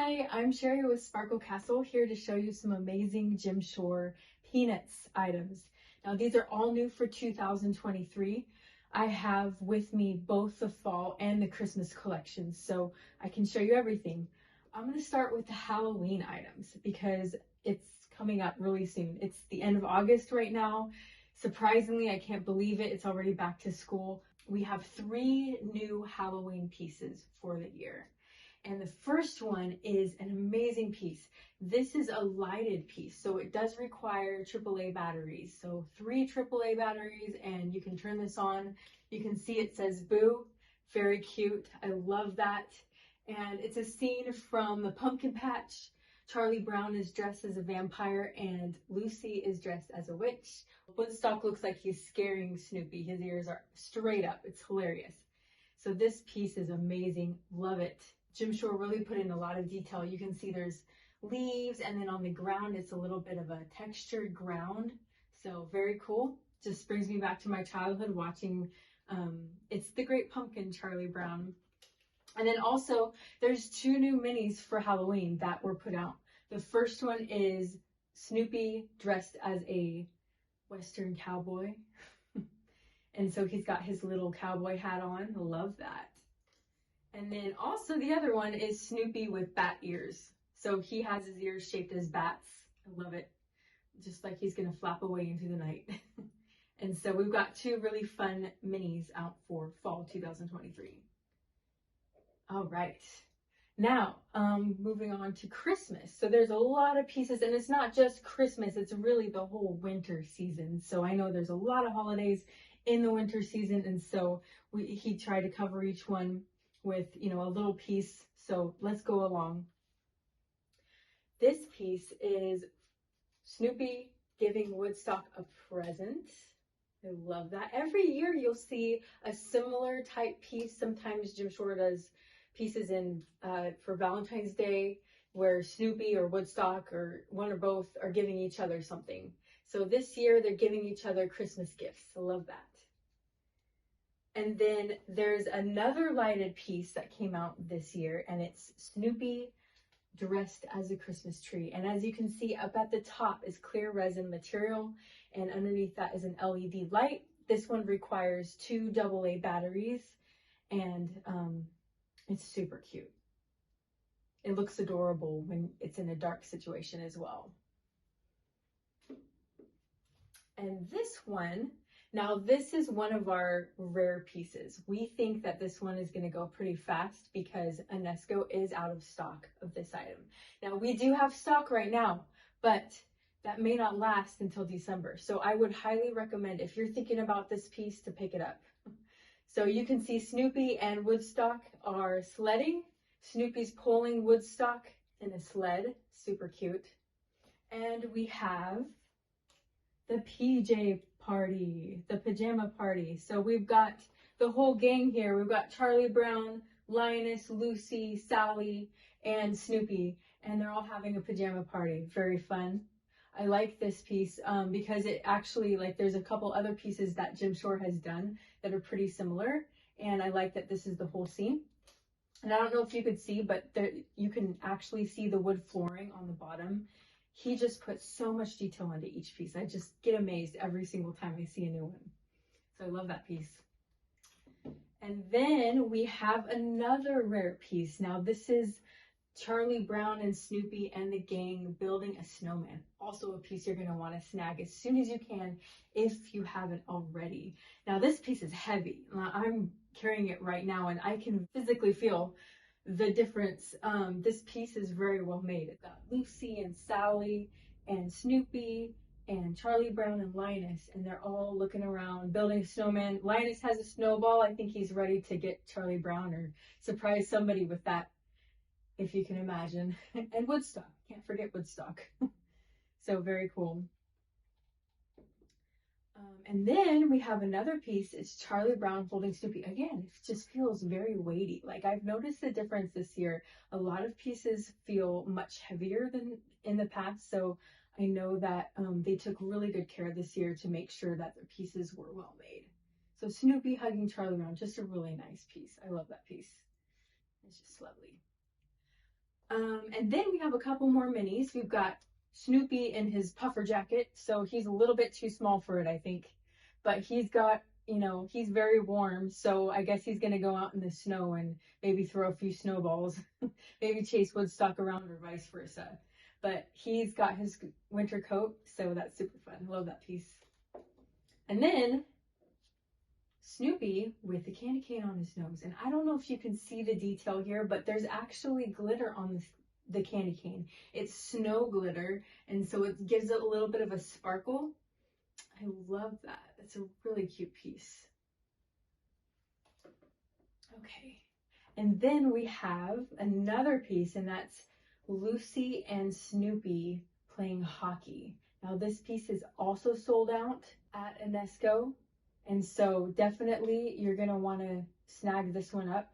Hi, I'm Sherry with Sparkle Castle, here to show you some amazing Jim Shore Peanuts items. Now these are all new for 2023. I have with me both the fall and the Christmas collections, so I can show you everything. I'm going to start with the Halloween items because it's coming up really soon. It's the end of August right now. Surprisingly, I can't believe it. It's already back to school. We have 3 new Halloween pieces for the year. And the first one is an amazing piece. This is a lighted piece, so it does require AAA batteries. So 3 AAA batteries, and you can turn this on. You can see it says Boo, very cute. I love that. And it's a scene from the Pumpkin Patch. Charlie Brown is dressed as a vampire and Lucy is dressed as a witch. Woodstock looks like he's scaring Snoopy. His ears are straight up. It's hilarious. So this piece is amazing. Love it. Jim Shore really put in a lot of detail. You can see there's leaves, and then on the ground it's a little bit of a textured ground. So very cool. Just brings me back to my childhood watching It's the Great Pumpkin, Charlie Brown. And then also there's 2 new minis for Halloween that were put out. The first one is Snoopy dressed as a Western cowboy. And so he's got his little cowboy hat on. Love that. And then also the other one is Snoopy with bat ears. So he has his ears shaped as bats. I love it. Just like he's going to flap away into the night. And so we've got 2 really fun minis out for fall 2023. All right. Now, moving on to Christmas. So there's a lot of pieces, and it's not just Christmas, it's really the whole winter season. So I know there's a lot of holidays in the winter season, and so he tried to cover each one with, a little piece. So let's go along. This piece is Snoopy giving Woodstock a present. I love that. Every year you'll see a similar type piece. Sometimes Jim Shore does pieces in for Valentine's Day where Snoopy or Woodstock or one or both are giving each other something. So this year they're giving each other Christmas gifts. I love that. And then there's another lighted piece that came out this year, and it's Snoopy dressed as a Christmas tree. And as you can see, up at the top is clear resin material, and underneath that is an LED light. This one requires 2 AA batteries, and it's super cute. It looks adorable when it's in a dark situation as well. And this one, now this is one of our rare pieces. We think that this one is going to go pretty fast because Enesco is out of stock of this item. Now we do have stock right now, but that may not last until December. So I would highly recommend, if you're thinking about this piece, to pick it up. So you can see Snoopy and Woodstock are sledding. Snoopy's pulling Woodstock in a sled, super cute. And we have the PJ party, the pajama party. So we've got the whole gang here. We've got Charlie Brown, Linus, Lucy, Sally, and Snoopy, and they're all having a pajama party. Very fun. I like this piece because it actually, there's a couple other pieces that Jim Shore has done that are pretty similar, and I like that this is the whole scene. And I don't know if you could see, but you can actually see the wood flooring on the bottom. He just puts so much detail into each piece. I just get amazed every single time I see a new one. So I love that piece. And then we have another rare piece. Now this is Charlie Brown and Snoopy and the gang building a snowman. Also a piece you're going to want to snag as soon as you can if you haven't already. Now this piece is heavy. I'm carrying it right now and I can physically feel the difference. This piece is very well made. It's got Lucy and Sally and Snoopy and Charlie Brown and Linus, and they're all looking around building a snowman. Linus has a snowball. I think he's ready to get Charlie Brown or surprise somebody with that, if you can imagine. And Woodstock, can't forget Woodstock. So very cool. And then we have another piece. It's Charlie Brown holding Snoopy. Again, it just feels very weighty. I've noticed the difference this year. A lot of pieces feel much heavier than in the past. So I know that they took really good care this year to make sure that their pieces were well made. So Snoopy hugging Charlie Brown, just a really nice piece. I love that piece. It's just lovely. And then we have a couple more minis. We've got Snoopy in his puffer jacket, so he's a little bit too small for it, I think. But he's got, he's very warm, so I guess he's gonna go out in the snow and maybe throw a few snowballs, maybe chase Woodstock around or vice versa. But he's got his winter coat, so that's super fun. I love that piece. And then Snoopy with the candy cane on his nose. And I don't know if you can see the detail here, but there's actually glitter on the candy cane. It's snow glitter, and so it gives it a little bit of a sparkle. I love that. It's a really cute piece. Okay, and then we have another piece, and that's Lucy and Snoopy playing hockey. Now this piece is also sold out at Enesco, and so definitely you're gonna want to snag this one up.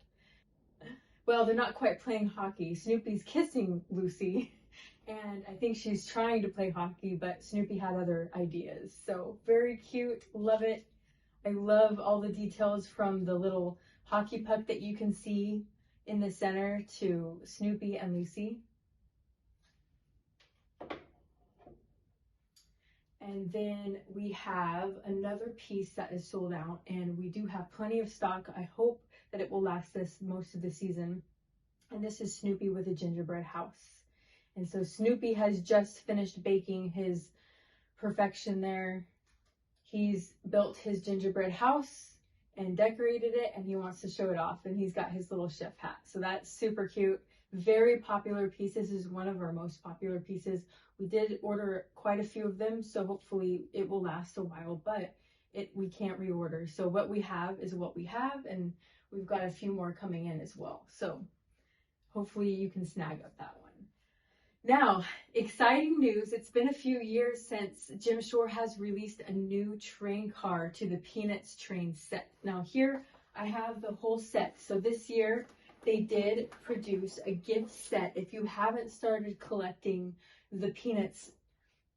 Well, they're not quite playing hockey. Snoopy's kissing Lucy, and I think she's trying to play hockey, but Snoopy had other ideas. So very cute, love it. I love all the details from the little hockey puck that you can see in the center to Snoopy and Lucy. And then we have another piece that is sold out, and we do have plenty of stock. I hope that it will last us most of the season. And this is Snoopy with a gingerbread house. And so Snoopy has just finished baking his perfection there. He's built his gingerbread house and decorated it, and he wants to show it off. And he's got his little chef hat. So that's super cute. Very popular piece. This is one of our most popular pieces. We did order quite a few of them, so hopefully it will last a while, but we can't reorder. So what we have is what we have, and we've got a few more coming in as well. So hopefully you can snag up that one. Now, exciting news. It's been a few years since Jim Shore has released a new train car to the Peanuts train set. Now here I have the whole set. So this year they did produce a gift set. If you haven't started collecting the Peanuts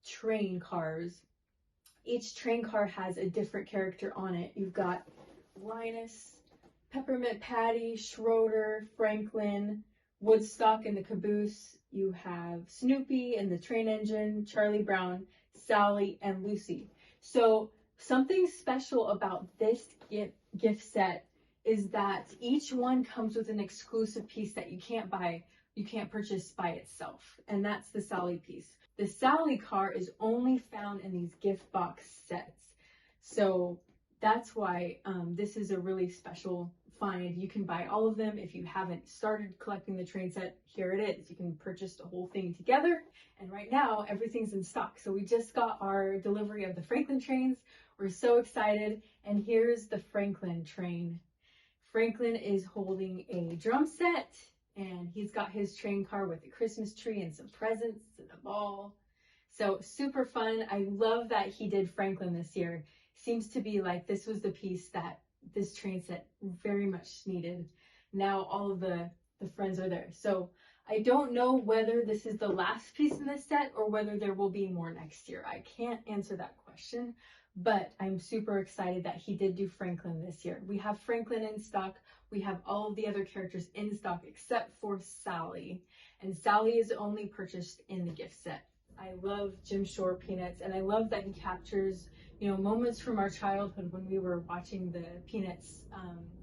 train cars, each train car has a different character on it. You've got Linus, Peppermint Patty, Schroeder, Franklin, Woodstock and the caboose. You have Snoopy and the train engine, Charlie Brown, Sally, and Lucy. So something special about this gift set is that each one comes with an exclusive piece that you can't buy, you can't purchase by itself, and that's the Sally piece. The Sally car is only found in these gift box sets, so that's why this is a really special find. You can buy all of them. If you haven't started collecting the train set, here it is. You can purchase the whole thing together, and right now everything's in stock. So we just got our delivery of the Franklin trains. We're so excited, and here's the Franklin train. Franklin is holding a drum set, and he's got his train car with a Christmas tree and some presents and a ball. So super fun. I love that he did Franklin this year. Seems to be like this was the piece that this train set very much needed. Now all of the friends are there. So I don't know whether this is the last piece in this set or whether there will be more next year. I can't answer that question, but I'm super excited that he did do Franklin this year. We have Franklin in stock. We have all of the other characters in stock except for Sally. And Sally is only purchased in the gift set. I love Jim Shore Peanuts, and I love that he captures, moments from our childhood when we were watching the Peanuts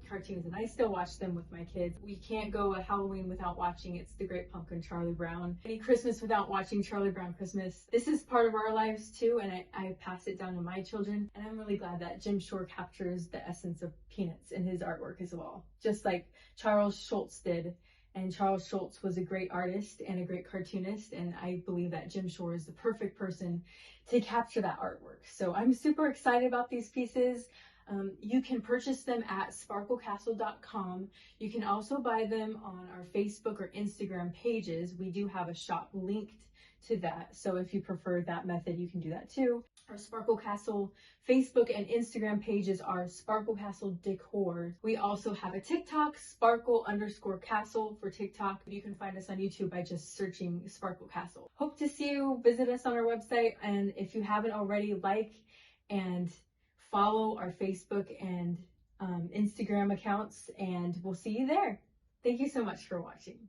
cartoons, and I still watch them with my kids. We can't go a Halloween without watching It's the Great Pumpkin, Charlie Brown. Any Christmas without watching Charlie Brown Christmas. This is part of our lives too, and I pass it down to my children, and I'm really glad that Jim Shore captures the essence of Peanuts in his artwork as well, just like Charles Schulz did. And Charles Schulz was a great artist and a great cartoonist, and I believe that Jim Shore is the perfect person to capture that artwork. So I'm super excited about these pieces. You can purchase them at sparklecastle.com. You can also buy them on our Facebook or Instagram pages. We do have a shop linked to that, so if you prefer that method, you can do that too. Our Sparkle Castle Facebook and Instagram pages are Sparkle Castle Decor. We also have a TikTok, Sparkle_Castle for TikTok. You can find us on YouTube by just searching Sparkle Castle. Hope to see you. Visit us on our website, and if you haven't already, like and follow our Facebook and Instagram accounts, and we'll see you there. Thank you so much for watching.